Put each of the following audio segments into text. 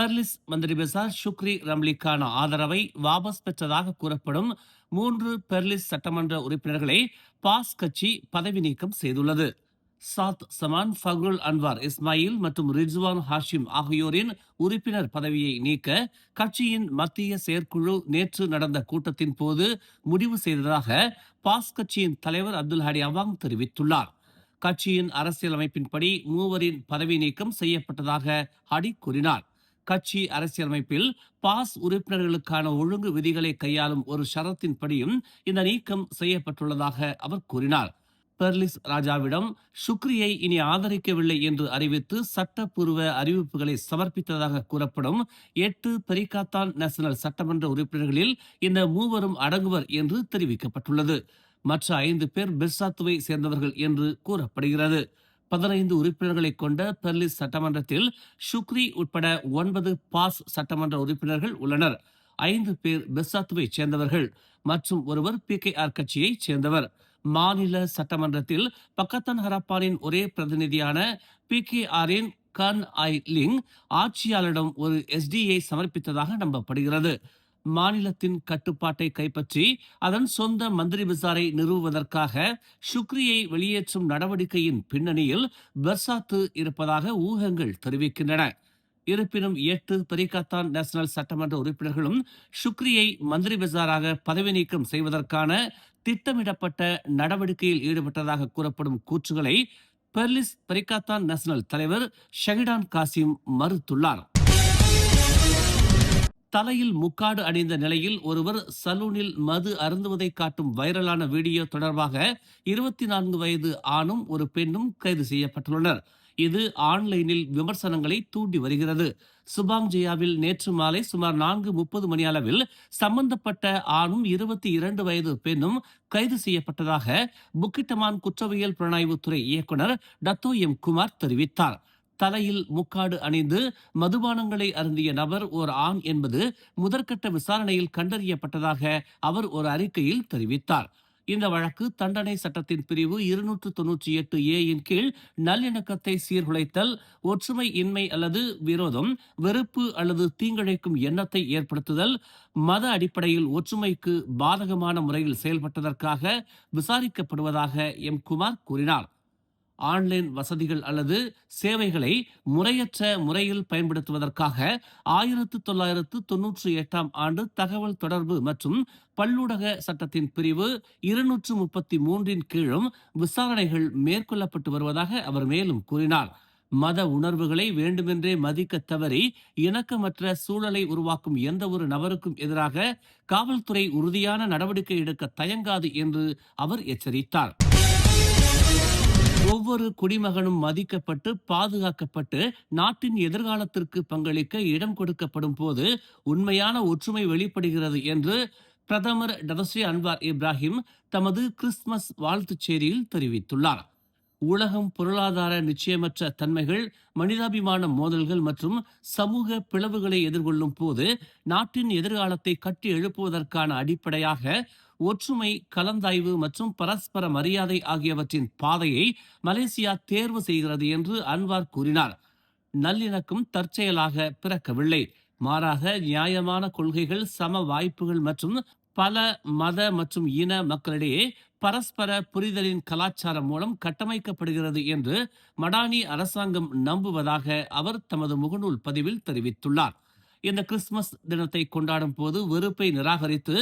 Perlis மந்திரி பெசார் ஷுக்ரி ரம்லிக்கான ஆதரவை வாபஸ் பெற்றதாக கூறப்படும் 3 பெர்லிஸ் சட்டமன்ற உறுப்பினர்களை பாஸ் கட்சி பதவி நீக்கம் செய்துள்ளது. சாத் சமான், ஃபக்ருல் அன்வார் இஸ்மாயில் மற்றும் ரிஜ்வான் ஹாஷிம் ஆகியோரின் உறுப்பினர் பதவியை நீக்க கட்சியின் மத்திய செயற்குழு நேற்று நடந்த கூட்டத்தின் போது முடிவு செய்ததாக பாஸ் கட்சியின் தலைவர் அப்துல் ஹாடி அவாங் தெரிவித்துள்ளார். கட்சியின் அரசியலமைப்பின்படி மூவரின் பதவி நீக்கம் செய்யப்பட்டதாக ஹடி கூறினார். கட்சி அரசியலமைப்பில் பாஸ் உறுப்பினர்களுக்கான ஒழுங்கு விதிகளை கையாளும் ஒரு ஷரத்தின்படியும் இந்த நீக்கம் செய்யப்பட்டுள்ளதாக அவர் கூறினார். பெர்லிஸ் ராஜாவிடம் ஷுக்ரியை இனி ஆதரிக்கவில்லை என்று அறிவித்து சட்டப்பூர்வ அறிவிப்புகளை சமர்ப்பித்ததாக கூறப்படும் 8 பெரிகாத்தான் நேஷனல் சட்டமன்ற உறுப்பினர்களில் இந்த மூவரும் அடங்குவர் என்று தெரிவிக்கப்பட்டுள்ளது. மற்ற 5 பேர் பெர்சாத்துவை சேர்ந்தவர்கள் என்று கூறப்படுகிறது. 15 உறுப்பினர்களை கொண்ட பெர்லிஸ் சட்டமன்றத்தில் ஷுக்ரி உட்பட 9 பாஸ் சட்டமன்ற உறுப்பினர்கள் உள்ளனர். 5 பேர் பெர்சாத்துவை சேர்ந்தவர்கள் மற்றும் ஒருவர் PKR கட்சியை சேர்ந்தவர். மாநில சட்டமன்றத்தில் பக்கத்தன் ஹரப்பானின் ஒரே பிரதிநிதியான PKRின் கன் ஐ லிங் ஆட்சியாளரிடம் ஒரு SDயை சமர்ப்பித்ததாக நம்பப்படுகிறது. மாநிலத்தின் கட்டுப்பாட்டை கைப்பற்றி அதன் சொந்த மந்திரி பசாரை நிறுவுவதற்காக ஷுக்ரியை வெளியேற்றும் நடவடிக்கையின் பின்னணியில் பெர்சாத்து இருப்பதாக ஊகங்கள் தெரிவிக்கின்றன. இருப்பினும் 8 பெரிகாத்தான் நேஷனல் சட்டமன்ற உறுப்பினர்களும் ஷுக்ரியை மந்திரி பசாராக பதவி நீக்கம் செய்வதற்கான திட்டமிடப்பட்ட நடவடிக்கையில் ஈடுபட்டதாக கூறப்படும் கூற்றுகளை பெர்லிஸ் பெரிகாத்தான் நேஷனல் தலைவர் ஷஹிடான் காசிம் மறுத்துள்ளார். தலையில் முக்காடு அணிந்த நிலையில் ஒருவர் சலூனில் மது அருந்துவதை காட்டும் வைரலான வீடியோ தொடர்பாக 24 வயது ஆணும் ஒரு பெண்ணும் கைது செய்யப்பட்டுள்ளனர். இது ஆன்லைனில் விமர்சனங்களை தூண்டி வருகிறது. சுபாங் ஜெயாவில் நேற்று மாலை சுமார் 4:30 மணி அளவில் சம்பந்தப்பட்ட ஆணும் 22 வயது பெண்ணும் கைது செய்யப்பட்டதாக புக்கிட்டமான் குற்றவியல் புலனாய்வுத்துறை இயக்குனர் டத்தோ எம் குமார் தெரிவித்தார். தலையில் முக்காடு அணிந்து மதுபானங்களை அருந்திய நபர் ஓர் ஆண் என்பது முதற்கட்ட விசாரணையில் கண்டறியப்பட்டதாக அவர் ஒரு அறிக்கையில் தெரிவித்தார். இந்த வழக்கு தண்டனை சட்டத்தின் பிரிவு 298A கீழ் நல்லிணக்கத்தை சீர்குலைத்தல், ஒற்றுமை இன்மை அல்லது விரோதம், வெறுப்பு அல்லது தீங்கிழைக்கும் எண்ணத்தை ஏற்படுத்துதல், மத அடிப்படையில் ஒற்றுமைக்கு பாதகமான முறையில் செயல்பட்டதற்காக விசாரிக்கப்படுவதாக எம் குமார் கூறினார். ஆன்லைன் வசதிகள் அல்லது சேவைகளை முறையற்ற முறையில் பயன்படுத்துவதற்காக 1998 ஆண்டு தகவல் தொடர்பு மற்றும் பல்லூடக சட்டத்தின் பிரிவு 233 கீழும் விசாரணைகள் மேற்கொள்ளப்பட்டு வருவதாக அவர் மேலும் கூறினார். மத உணர்வுகளை வேண்டுமென்றே மதிக்க தவறி இணக்கமற்ற சூழலை உருவாக்கும் எந்த ஒரு நபருக்கும் எதிராக காவல்துறை உறுதியான நடவடிக்கை எடுக்க தயங்காது என்று அவர் எச்சரித்தார். ஒவ்வொரு குடிமகனும் மதிக்கப்பட்டு பாதுகாக்கப்பட்டு நாட்டின் எதிர்காலத்திற்கு பங்களிக்க இடம் கொடுக்கப்படும் போது உண்மையான ஒற்றுமை வெளிப்படுகிறது என்று பிரதமர் டதஸ்ரீ அன்வார் இப்ராஹிம் தமது கிறிஸ்துமஸ் வாழ்த்துச் செய்தியில் தெரிவித்துள்ளார். உலகம் பொருளாதார நிச்சயமற்ற தன்மைகள், மனிதாபிமான மோதல்கள் மற்றும் சமூக பிளவுகளை எதிர்கொள்ளும் போது நாட்டின் எதிர்காலத்தை கட்டி எழுப்புவதற்கான அடிப்படையாக ஒற்றுமை, கலந்தாய்வு மற்றும் பரஸ்பர மரியாதை ஆகியவற்றின் பாதையை மலேசியா தேர்வு செய்கிறது என்று அன்வார் கூறினார். நல்லிணக்கம் தற்செயலாக பிறக்கவில்லை. மாறாக நியாயமான கொள்கைகள், சம வாய்ப்புகள் மற்றும் பல மத மற்றும் இன மக்களிடையே பரஸ்பர புரிதலின் கலாச்சாரம் மூலம் கட்டமைக்கப்படுகிறது என்று மடானி அரசாங்கம் நம்புவதாக அவர் தமது முகநூல் பதிவில் தெரிவித்துள்ளார். இந்த கிறிஸ்துமஸ் தினத்தை கொண்டாடும் போது வெறுப்பை நிராகரித்து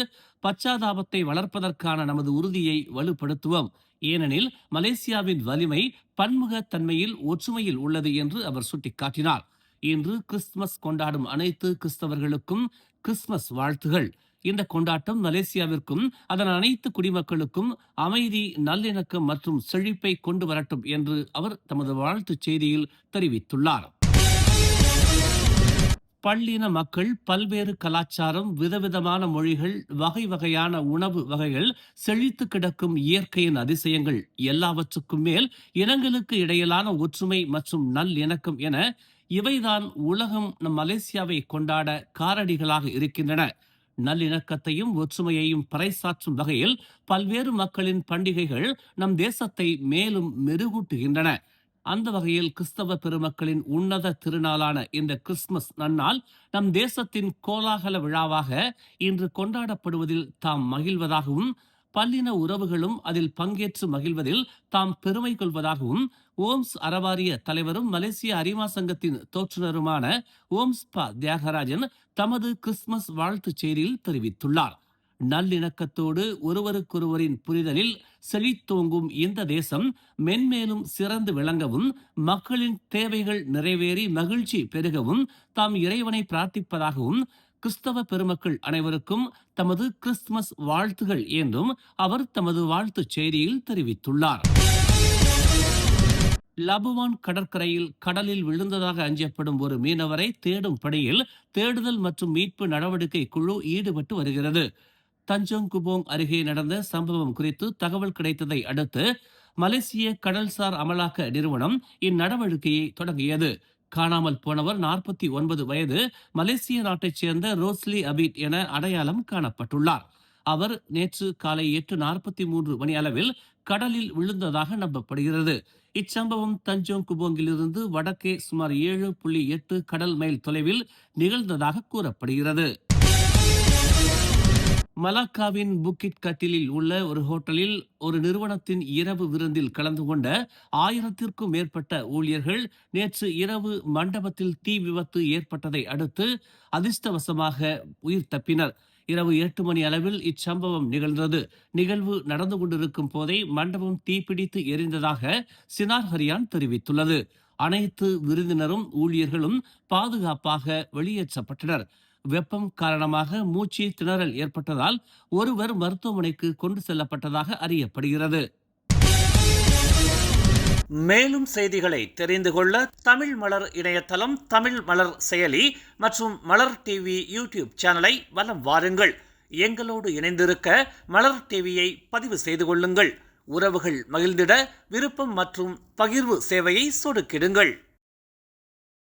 பச்சாதாபத்தை வளர்ப்பதற்கான நமது உறுதியை வலுப்படுத்துவோம். ஏனெனில் மலேசியாவின் வலிமை பன்முகத்தன்மையில், ஒற்றுமையில் உள்ளது என்று அவர் சுட்டிக்காட்டினார். இன்று கிறிஸ்துமஸ் கொண்டாடும் அனைத்து கிறிஸ்தவர்களுக்கும் கிறிஸ்துமஸ் வாழ்த்துகள். இந்த கொண்டாட்டம் மலேசியாவிற்கும் அதன் அனைத்து குடிமக்களுக்கும் அமைதி, நல்லிணக்கம் மற்றும் செழிப்பை கொண்டு வரட்டும் என்று அவர் தமது வாழ்த்துச் செய்தியில் தெரிவித்துள்ளார். பல்லின மக்கள், பல்வேறு கலாச்சாரம், விதவிதமான மொழிகள், வகை வகையான உணவு வகைகள், செழித்து கிடக்கும் இயற்கையின் அதிசயங்கள் எல்லாவற்றுக்கும் மேல் இனங்களுக்கு இடையிலான ஒற்றுமை மற்றும் நல்லிணக்கம் என இவைதான் உலகம் நம் மலேசியாவை கொண்டாட காரணிகளாக இருக்கின்றன. நல்லிணக்கத்தையும் ஒற்றுமையையும் பறைசாற்றும் வகையில் பல்வேறு மக்களின் பண்டிகைகள் நம் தேசத்தை மேலும் மெருகூட்டுகின்றன. அந்த வகையில் கிறிஸ்தவ பெருமக்களின் உன்னத திருநாளான இந்த கிறிஸ்துமஸ் நன்னாள் நம் தேசத்தின் கோலாகல விழாவாக இன்று கொண்டாடப்படுவதில் தாம் மகிழ்வதாகவும், பல்லின உறவுகளும் அதில் பங்கேற்று மகிழ்வதில் தாம் பெருமை கொள்வதாகவும் ஓம்ஸ் அறவாரிய தலைவரும் மலேசிய அரிமா சங்கத்தின் தோற்றுநருமான ஓம்ஸ் தியாகராஜன் தமது கிறிஸ்துமஸ் வாழ்த்துச் செய்தியில் தெரிவித்துள்ளார். நல்லிணக்கத்தோடு ஒருவருக்கொருவரின் புரிதலில் செழித்தோங்கும் இந்த தேசம் மென்மேலும் சிறந்து விளங்கவும், மக்களின் தேவைகள் நிறைவேறி மகிழ்ச்சி பெருகவும் தாம் இறைவனை பிரார்த்திப்பதாகவும் கிறிஸ்தவ பெருமக்கள் அனைவருக்கும் தமது கிறிஸ்துமஸ் வாழ்த்துகள் என்றும் அவர் தமது வாழ்த்துச் செய்தியில் தெரிவித்துள்ளார். லபுவான் கடற்கரையில் கடலில் விழுந்ததாக அஞ்சப்படும் ஒரு மீனவரை தேடும் பணியில் தேடுதல் மற்றும் மீட்பு நடவடிக்கை குழு ஈடுபட்டு வருகிறது. தஞ்சோங் குபோங் அருகே நடந்த சம்பவம் குறித்து தகவல் கிடைத்ததை அடுத்து மலேசிய கடல்சார் அமலாக்க நிறுவனம் இந்நடவடிக்கையை தொடங்கியது. காணாமல் போனவர் 49 வயது மலேசிய நாட்டைச் சேர்ந்த ரோஸ்லி அபீட் என அடையாளம் காணப்பட்டுள்ளார். அவர் நேற்று காலை 8:43 மணி அளவில் கடலில் விழுந்ததாக நம்பப்படுகிறது. இச்சம்பவம் தஞ்சோங் குபோங்கிலிருந்து வடக்கே சுமார் 7.8 கடல் மைல் தொலைவில் நிகழ்ந்ததாக கூறப்படுகிறது. மலாக்காவின் புக்கிட் கட்டிலில் உள்ள ஒரு ஹோட்டலில் ஒரு நிறுவனத்தின் இரவு விருந்தில் கலந்து கொண்ட 1000த்திற்கும் மேற்பட்ட ஊழியர்கள் நேற்று இரவு மண்டபத்தில் தீ விபத்து ஏற்பட்டதை அடுத்து அதிர்ஷ்டவசமாக உயிர் தப்பினர். இரவு 8 மணி அளவில் இச்சம்பவம் நிகழ்ந்தது. நிகழ்வு நடந்து கொண்டிருக்கும் போதே மண்டபம் தீப்பிடித்து எரிந்ததாக சினார் ஹரியான் தெரிவித்துள்ளது. அனைத்து விருந்தினரும் ஊழியர்களும் பாதுகாப்பாக வெளியேற்றப்பட்டனர். வெப்பம் காரணமாக மூச்சு திணறல் ஏற்பட்டதால் ஒருவர் மருத்துவமனைக்கு கொண்டு செல்லப்பட்டதாக அறியப்படுகிறது. மேலும் செய்திகளை தெரிந்து கொள்ள தமிழ் மலர் இணையதளம், தமிழ் மலர் செயலி மற்றும் மலர் டிவி யூடியூப் சேனலை வலம் வாருங்கள். எங்களோடு இணைந்திருக்க மலர் டிவியை பதிவு செய்து கொள்ளுங்கள். உறவுகள் மகிழ்ந்திட விருப்பம் மற்றும் பகிர்வு சேவையை சொடுக்கிடுங்கள்.